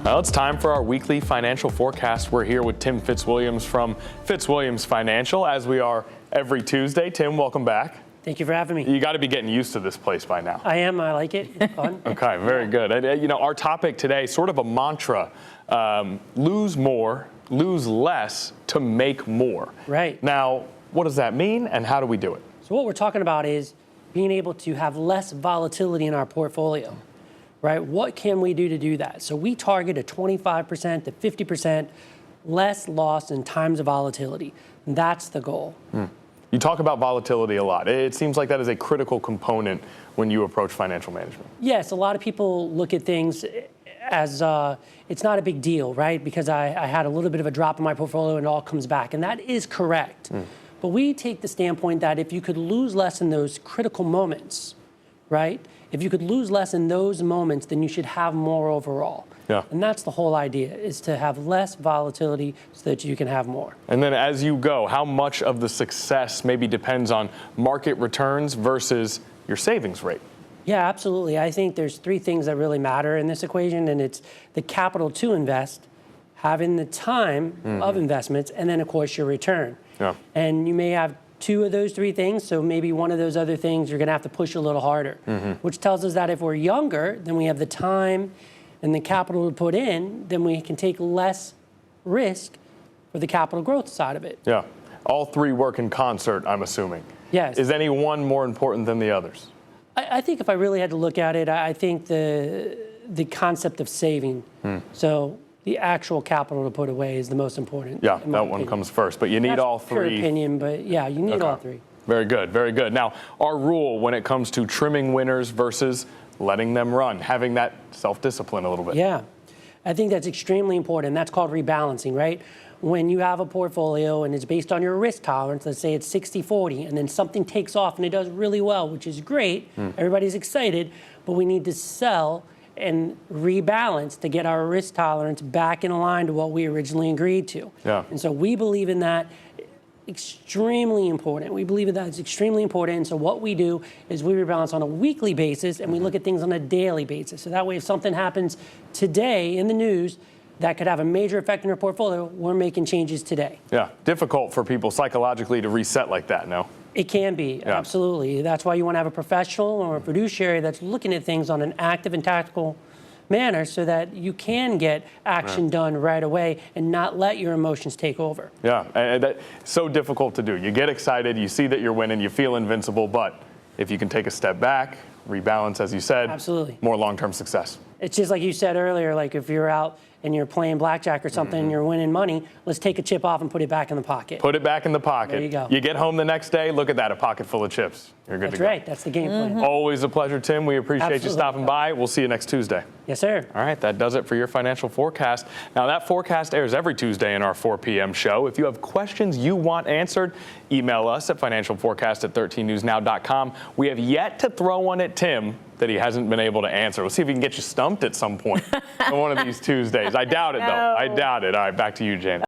Well, it's time for our weekly financial forecast. We're here with Tim Fitzwilliams from Fitzwilliams Financial, as we are every Tuesday. Tim, welcome back. Thank you for having me. You got to be getting used to this place by now. I am. I like it. It's fun. Okay, very good. And, our topic today, sort of a mantra, lose more, lose less to make more. Right. Now, what does that mean and how do we do it? So what we're talking about is being able to have less volatility in our portfolio, right? What can we do to do that? So we target a 25% to 50% less loss in times of volatility. That's the goal. You talk about volatility a lot. It seems like that is a critical component when you approach financial management. Yes, a lot of people look at things as it's not a big deal, right? Because I had a little bit of a drop in my portfolio and it all comes back. And that is correct. But we take the standpoint that if you could lose less in those critical moments, right? If you could lose less in those moments, then you should have more overall. Yeah. And that's the whole idea, is to have less volatility so that you can have more. And then as you go, how much of the success maybe depends on market returns versus your savings rate? Yeah, absolutely. I think there's three things that really matter in this equation, and it's the capital to invest, having the time of investments, and then, of course, your return. Yeah. And you may have two of those three things, so maybe one of those other things you're going to have to push a little harder, which tells us that if we're younger, then we have the time and the capital to put in, then we can take less risk for the capital growth side of it. Yeah. All three work in concert, I'm assuming. Yes. Is any one more important than the others? I think if I really had to look at it, I think the concept of saving, so the actual capital to put away is the most important. Yeah, that one comes first, but you need all three. That's pure opinion, but yeah, you need all three. Very good, very good. Now, our rule when it comes to trimming winners versus letting them run, having that self-discipline a little bit. Yeah, I think that's extremely important. That's called rebalancing, right? When you have a portfolio and it's based on your risk tolerance, let's say it's 60-40, and then something takes off and it does really well, which is great. Everybody's excited, but we need to sell and rebalance to get our risk tolerance back in line to what we originally agreed to. Yeah. And so we believe in that. Extremely important. We believe that it's extremely important. And so what we do is we rebalance on a weekly basis and we look at things on a daily basis. So that way, if something happens today in the news that could have a major effect on your portfolio, we're making changes today. Yeah, difficult for people psychologically to reset like that, no? It can be, absolutely. That's why you want to have a professional or a fiduciary that's looking at things on an active and tactical manner so that you can get action done right away and not let your emotions take over. Yeah, and that's so difficult to do. You get excited, you see that you're winning, you feel invincible, but if you can take a step back, rebalance, as you said, absolutely, more long-term success. It's just like you said earlier, like if you're out and you're playing blackjack or something and you're winning money, let's take a chip off and put it back in the pocket. Put it back in the pocket. There you go. You get home the next day, look at that, a pocket full of chips. You're good to go. That's right. That's the game plan. Always a pleasure, Tim. We appreciate you stopping by. We'll see you next Tuesday. Yes, sir. All right, that does it for your financial forecast. Now, that forecast airs every Tuesday in our 4 p.m. show. If you have questions you want answered, email us at financialforecast@13newsnow.com. We have yet to throw one at Tim that he hasn't been able to answer. We'll see if he can get you stumped at some point on one of these Tuesdays. I doubt it, though. I doubt it. All right, back to you, Jane.